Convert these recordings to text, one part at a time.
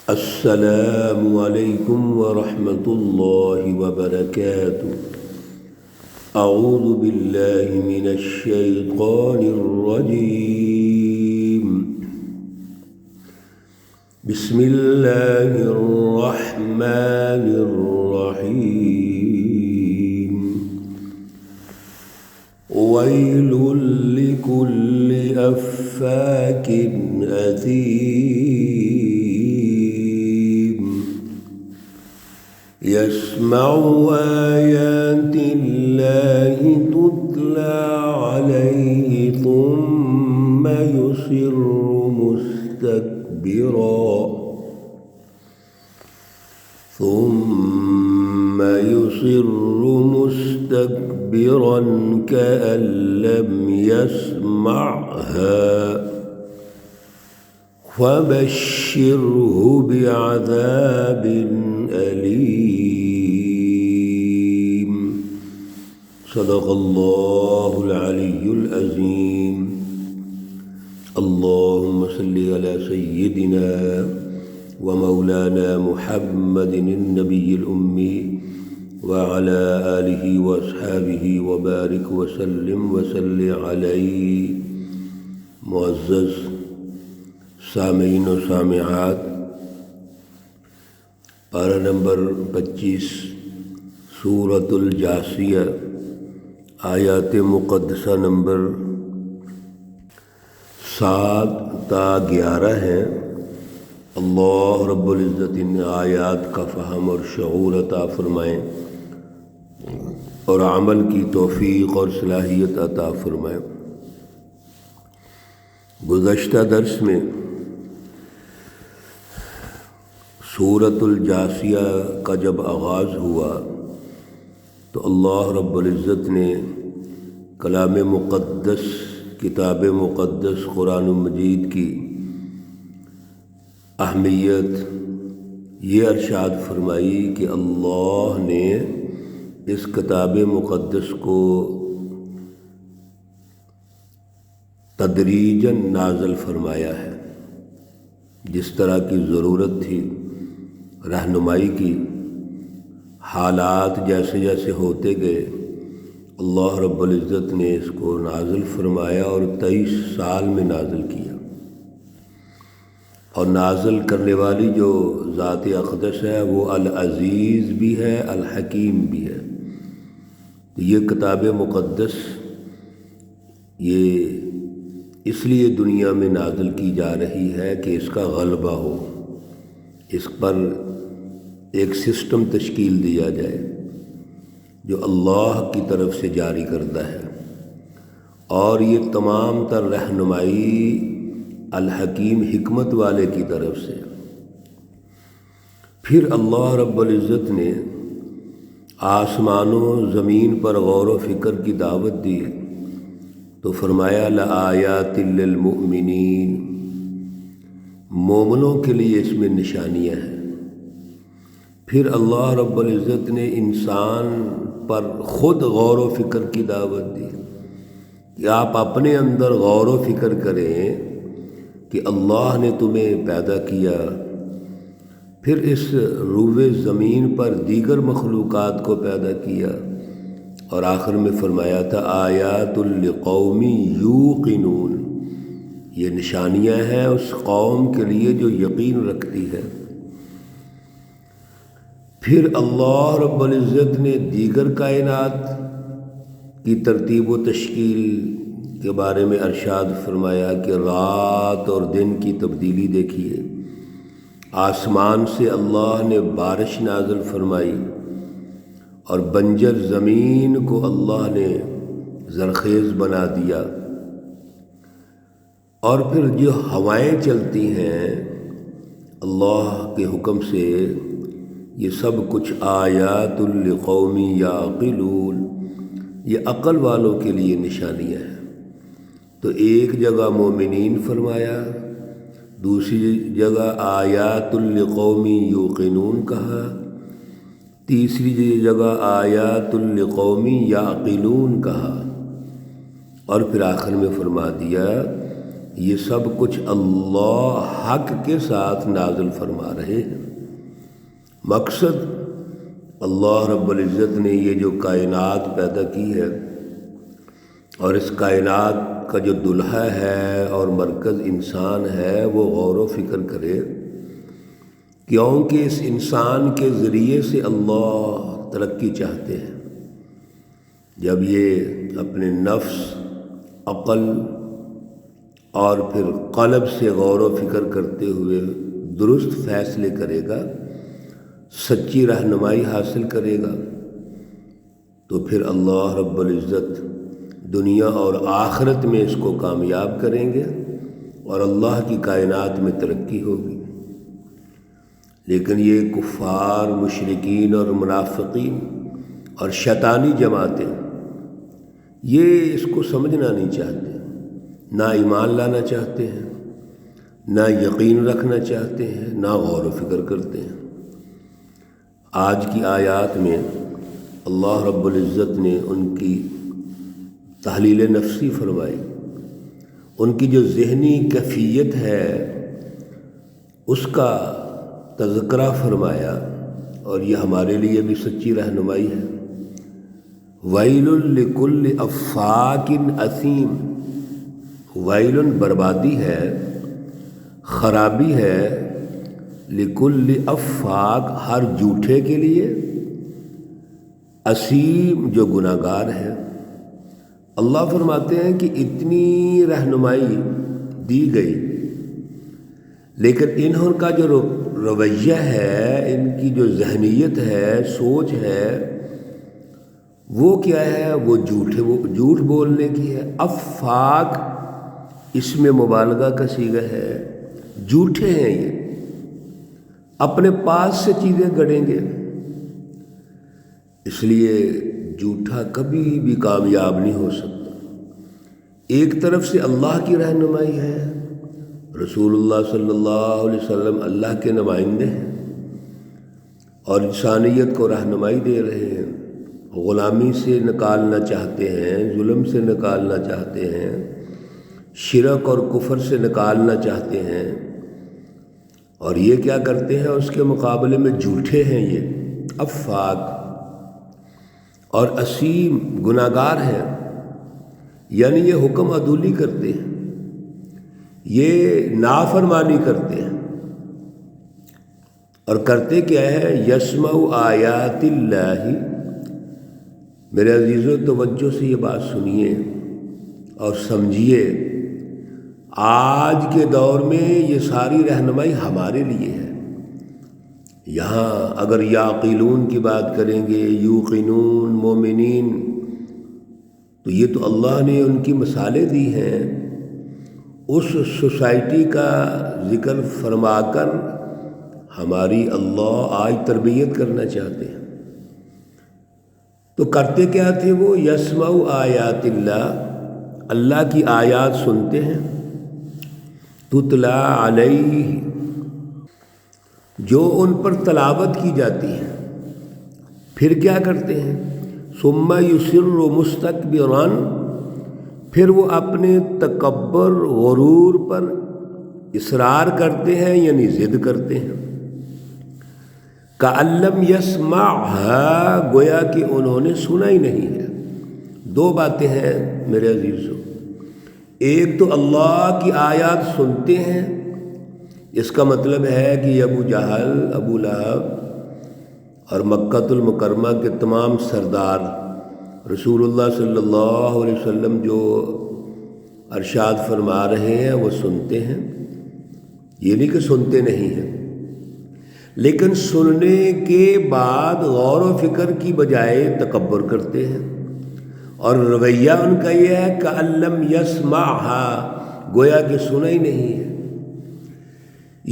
السلام علیکم ورحمۃ اللہ وبرکاتہ۔ اعوذ باللہ من الشیطان الرجیم، بسم اللہ الرحمن الرحیم۔ ویل لکل افاک اثیم، يسمع آيات الله تتلى عليه ثم يصر مستكبرا كأن لم يسمعها، فبشره بعذاب أليم۔ صدق اللہ العلی العظیم۔ اللہم صل علی سیدنا ومولانا محمد النبی الأمی وعلى آلہ واصحابہ وبارک وسلم وصلی علیہ۔ معزز سامعین و سامعات، پارہ نمبر 25 سورۃ الجاثیہ، آیات مقدسہ نمبر 7 تا 11 ہیں۔ اللہ رب العزت ان آیات کا فہم اور شعور عطا فرمائیں اور عمل کی توفیق اور صلاحیت عطا فرمائیں۔ گزشتہ درس میں سورۃ الجاثیہ کا جب آغاز ہوا تو اللہ رب العزت نے کلام مقدس، کتاب مقدس قرآن مجید کی اہمیت یہ ارشاد فرمائی کہ اللہ نے اس کتاب مقدس کو تدریجاً نازل فرمایا ہے، جس طرح کی ضرورت تھی رہنمائی کی، حالات جیسے جیسے ہوتے گئے اللہ رب العزت نے اس کو نازل فرمایا اور 23 سال میں نازل کیا۔ اور نازل کرنے والی جو ذات اقدس ہے وہ العزیز بھی ہے، الحکیم بھی ہے۔ یہ کتاب مقدس یہ اس لیے دنیا میں نازل کی جا رہی ہے کہ اس کا غلبہ ہو، اس پر ایک سسٹم تشکیل دیا جائے جو اللہ کی طرف سے جاری کردہ ہے، اور یہ تمام تر رہنمائی الحکیم حکمت والے کی طرف سے۔ پھر اللہ رب العزت نے آسمان و زمین پر غور و فکر کی دعوت دی تو فرمایا لآیات للمؤمنین، مومنوں کے لیے اس میں نشانیاں ہیں۔ پھر اللہ رب العزت نے انسان پر خود غور و فکر کی دعوت دی کہ آپ اپنے اندر غور و فکر کریں کہ اللہ نے تمہیں پیدا کیا، پھر اس روئے زمین پر دیگر مخلوقات کو پیدا کیا، اور آخر میں فرمایا تھا آیات لقوم یوقنون، یہ نشانیاں ہیں اس قوم کے لیے جو یقین رکھتی ہے۔ پھر اللہ رب العزت نے دیگر کائنات کی ترتیب و تشکیل کے بارے میں ارشاد فرمایا کہ رات اور دن کی تبدیلی دیکھیے، آسمان سے اللہ نے بارش نازل فرمائی اور بنجر زمین کو اللہ نے زرخیز بنا دیا، اور پھر جو ہوائیں چلتی ہیں اللہ کے حکم سے، یہ سب کچھ آیات لقوم یعقلون، یہ عقل والوں کے لیے نشانیاں ہیں۔ تو ایک جگہ مومنین فرمایا، دوسری جگہ آیات لقوم یوقنون کہا، تیسری جگہ آیات لقوم یعقلون کہا، اور پھر آخر میں فرما دیا یہ سب کچھ اللہ حق کے ساتھ نازل فرما رہے ہیں۔ مقصد اللہ رب العزت نے یہ جو کائنات پیدا کی ہے اور اس کائنات کا جو دلہا ہے اور مرکز انسان ہے، وہ غور و فکر کرے، کیونکہ اس انسان کے ذریعے سے اللہ ترقی چاہتے ہیں۔ جب یہ اپنے نفس، عقل اور پھر قلب سے غور و فکر کرتے ہوئے درست فیصلے کرے گا، سچی رہنمائی حاصل کرے گا، تو پھر اللہ رب العزت دنیا اور آخرت میں اس کو کامیاب کریں گے اور اللہ کی کائنات میں ترقی ہوگی۔ لیکن یہ کفار، مشرکین اور منافقین اور شیطانی جماعتیں یہ اس کو سمجھنا نہیں چاہتے، نہ ایمان لانا چاہتے ہیں، نہ یقین رکھنا چاہتے ہیں، نہ غور و فکر کرتے ہیں۔ آج کی آیات میں اللہ رب العزت نے ان کی تحلیل نفسی فرمائی، ان کی جو ذہنی کیفیت ہے اس کا تذکرہ فرمایا، اور یہ ہمارے لیے بھی سچی رہنمائی ہے۔ ویل لکل افاک اثیم، ویل بربادی ہے، خرابی ہے، لکل افاک ہر جھوٹے کے لیے، اثیم جو گناہ گار ہے۔ اللہ فرماتے ہیں کہ اتنی رہنمائی دی گئی، لیکن انہوں کا جو رویہ ہے، ان کی جو ذہنیت ہے، سوچ ہے، وہ کیا ہے؟ وہ جھوٹ بولنے کی ہے۔ افاک اس میں مبالغہ کا صیغہ ہے، جھوٹے ہیں، یہ اپنے پاس سے چیزیں گڑیں گے۔ اس لیے جھوٹا کبھی بھی کامیاب نہیں ہو سکتا۔ ایک طرف سے اللہ کی رہنمائی ہے، رسول اللہ صلی اللہ علیہ وسلم اللہ کے نمائندے ہیں اور انسانیت کو رہنمائی دے رہے ہیں، غلامی سے نکالنا چاہتے ہیں، ظلم سے نکالنا چاہتے ہیں، شرک اور کفر سے نکالنا چاہتے ہیں، اور یہ کیا کرتے ہیں؟ اس کے مقابلے میں جھوٹے ہیں، یہ افاک اور اثیم گناہ گار ہیں، یعنی یہ حکم عدولی کرتے ہیں، یہ نافرمانی کرتے ہیں، اور کرتے کیا ہے؟ یسمع آیات اللہ۔ میرے عزیزو توجہ سے یہ بات سنیے اور سمجھیے، آج کے دور میں یہ ساری رہنمائی ہمارے لیے ہے۔ یہاں اگر یعقلون کی بات کریں گے، یوقنون، مومنین، تو یہ تو اللہ نے ان کی مثالیں دی ہیں۔ اس سوسائٹی کا ذکر فرما کر ہماری اللہ آج تربیت کرنا چاہتے ہیں۔ تو کرتے کیا تھے وہ؟ یسمع آیات اللہ، اللہ کی آیات سنتے ہیں، تتلا علیہ، جو ان پر تلاوت کی جاتی ہے، پھر کیا کرتے ہیں؟ ثم یصر مستکبرا، پھر وہ اپنے تکبر، غرور پر اصرار کرتے ہیں، یعنی ضد کرتے ہیں۔ کأن لم یسمعها، گویا کہ انہوں نے سنا ہی نہیں ہے۔ دو باتیں ہیں میرے عزیزو، ایک تو اللہ کی آیات سنتے ہیں، اس کا مطلب ہے کہ ابو جہل، ابو لہب اور مکہ المکرمہ کے تمام سردار رسول اللہ صلی اللہ علیہ وسلم جو ارشاد فرما رہے ہیں وہ سنتے ہیں، یہ نہیں کہ سنتے نہیں ہیں، لیکن سننے کے بعد غور و فکر کی بجائے تکبر کرتے ہیں، اور رویہ ان کا یہ ہے کہ لم یسمعها، گویا کہ سنا ہی نہیں ہے۔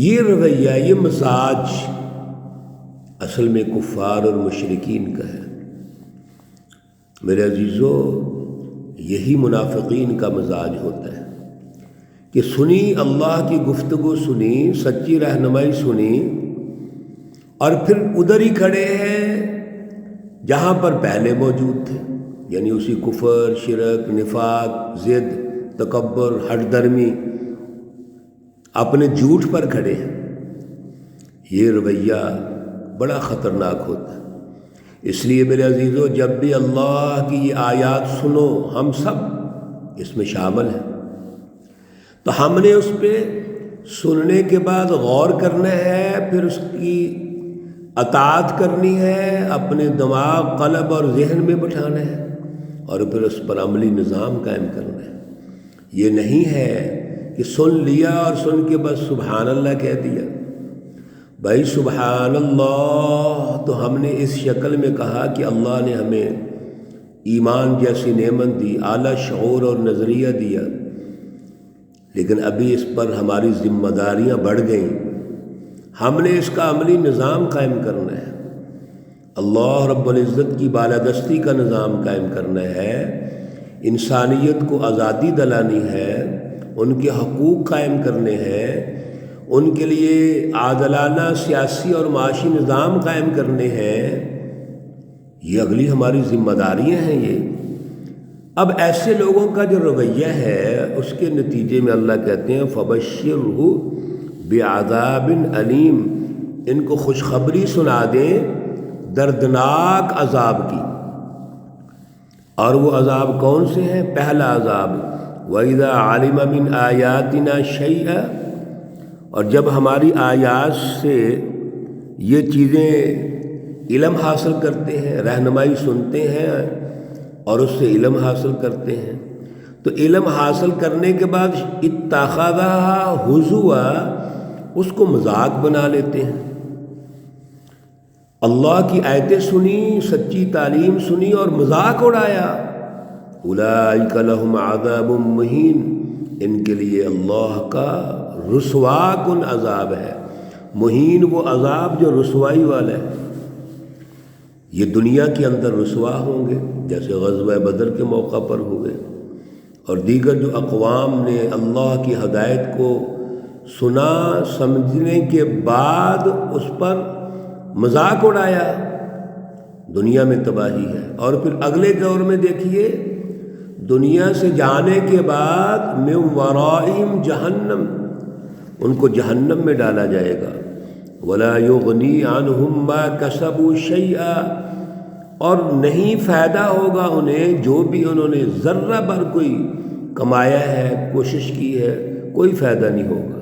یہ رویہ، یہ مزاج اصل میں کفار اور مشرکین کا ہے۔ میرے عزیزو، یہی منافقین کا مزاج ہوتا ہے کہ سنی اللہ کی گفتگو، سنی سچی رہنمائی سنی، اور پھر ادھر ہی کھڑے ہیں جہاں پر پہلے موجود تھے، یعنی اسی کفر، شرک، نفاق، ضد، تکبر، ہٹ درمی، اپنے جھوٹ پر کھڑے ہیں، یہ رویہ بڑا خطرناک ہوتا ہے۔ اس لیے میرے عزیزو، جب بھی اللہ کی یہ آیات سنو، ہم سب اس میں شامل ہیں، تو ہم نے اس پہ سننے کے بعد غور کرنا ہے، پھر اس کی اطاعت کرنی ہے، اپنے دماغ، قلب اور ذہن میں بٹھانا ہے، اور پھر اس پر عملی نظام قائم کرنا ہے۔ یہ نہیں ہے کہ سن لیا اور سن کے بس سبحان اللہ کہہ دیا۔ بھائی سبحان اللہ تو ہم نے اس شکل میں کہا کہ اللہ نے ہمیں ایمان جیسی نعمت دی، اعلیٰ شعور اور نظریہ دیا، لیکن ابھی اس پر ہماری ذمہ داریاں بڑھ گئیں، ہم نے اس کا عملی نظام قائم کرنا ہے، اللہ رب العزت کی بالادستی کا نظام قائم کرنا ہے، انسانیت کو آزادی دلانی ہے، ان کے حقوق قائم کرنے ہیں، ان کے لیے عادلانہ سیاسی اور معاشی نظام قائم کرنے ہیں۔ یہ اگلی ہماری ذمہ داریاں ہیں۔ اب ایسے لوگوں کا جو رویہ ہے، اس کے نتیجے میں اللہ کہتے ہیں فَبَشِّرْهُ بِعَذَابٍ علیم، ان کو خوشخبری سنا دیں دردناک عذاب کی۔ اور وہ عذاب کون سے ہیں؟ پہلا عذاب وَإِذَا عَلِمَ مِنْ آيَاتِنَا شَيْئًا، اور جب ہماری آیات سے یہ چیزیں علم حاصل کرتے ہیں، رہنمائی سنتے ہیں اور اس سے علم حاصل کرتے ہیں، تو علم حاصل کرنے کے بعد اتخذها ہزوا، اس کو مذاق بنا لیتے ہیں۔ اللہ کی آیتیں سنی، سچی تعلیم سنی اور مذاق اڑایا۔ اولئک لہم عذاب مہین، ان کے لیے اللہ کا رسوا کن عذاب ہے۔ مہین وہ عذاب جو رسوائی والا ہے۔ یہ دنیا کے اندر رسوا ہوں گے، جیسے غزوہ بدر کے موقع پر ہوئے، اور دیگر جو اقوام نے اللہ کی ہدایت کو سنا، سمجھنے کے بعد اس پر مذاق اڑایا، دنیا میں تباہی ہے۔ اور پھر اگلے دور میں دیکھیے، دنیا سے جانے کے بعد من ورائہم جہنم، ان کو جہنم میں ڈالا جائے گا۔ ولا یغنی عنہم ما کسبوا شیئا، اور نہیں فائدہ ہوگا انہیں جو بھی انہوں نے ذرہ بھر کوئی کمایا ہے، کوشش کی ہے، کوئی فائدہ نہیں ہوگا۔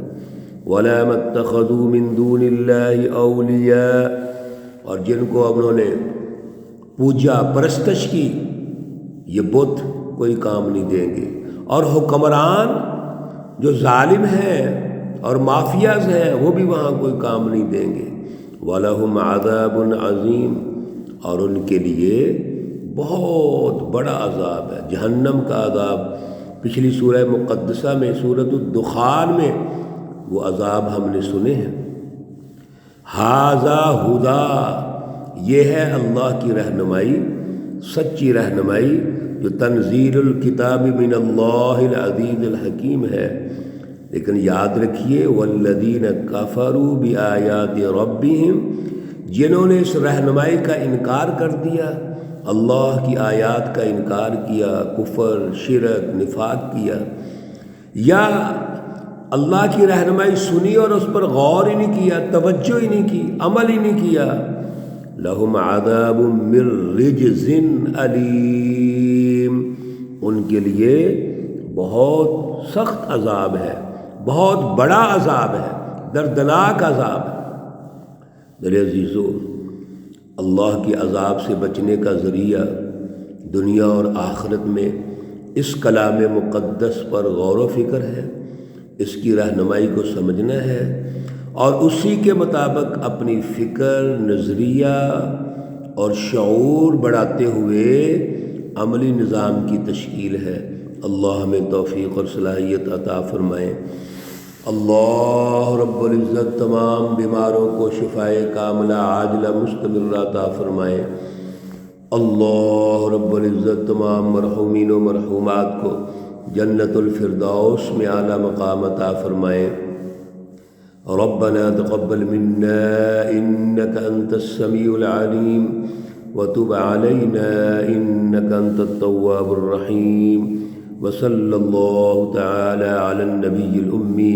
ولا متخذوا من دون اللہ اولیاء، اور جن کو انہوں نے پوجا پرستش کی، یہ بت کوئی کام نہیں دیں گے۔ اور حکمران جو ظالم ہیں اور مافیاز ہیں، وہ بھی وہاں کوئی کام نہیں دیں گے۔ وَلَهُمْ عَذَابٌ عَظِيمٌ، اور ان کے لیے بہت بڑا عذاب ہے، جہنم کا عذاب۔ پچھلی سورہ مقدسہ میں، سورۃ الدخان میں وہ عذاب ہم نے سنے ہیں۔ هَذَا هُدَىٰ، یہ ہے اللہ کی رہنمائی، سچی رہنمائی، جو تنزیل الکتاب من اللہ العزیز الحکیم ہے۔ لیکن یاد رکھیے والذین کفروا بآیات ربہم، جنہوں نے اس رہنمائی کا انکار کر دیا، اللہ کی آیات کا انکار کیا، کفر، شرک، نفاق کیا، یا اللہ کی رہنمائی سنی اور اس پر غور ہی نہیں کیا، توجہ ہی نہیں کی، عمل ہی نہیں کیا، لہم عذاب من رجز علیم، ان کے لیے بہت سخت عذاب ہے، بہت بڑا عذاب ہے، دردناک عذاب ہے۔ میرے عزیزو، اللہ کے عذاب سے بچنے کا ذریعہ دنیا اور آخرت میں اس کلام مقدس پر غور و فکر ہے، اس کی رہنمائی کو سمجھنا ہے، اور اسی کے مطابق اپنی فکر، نظریہ اور شعور بڑھاتے ہوئے عملی نظام کی تشکیل ہے۔ اللہ ہمیں توفیق اور صلاحیت عطا فرمائے۔ اللہ رب العزت تمام بیماروں کو شفائے کاملہ عاجلہ مستمرہ عطا فرمائے۔ اللہ رب العزت تمام مرحومین و مرحومات کو جنت الفردوس میں اعلیٰ مقام عطا فرمائے۔ ربنا تقبل منا انك انت السميع العليم وتب علينا انك انت التواب الرحيم، وصلى الله تعالى على النبي الأمي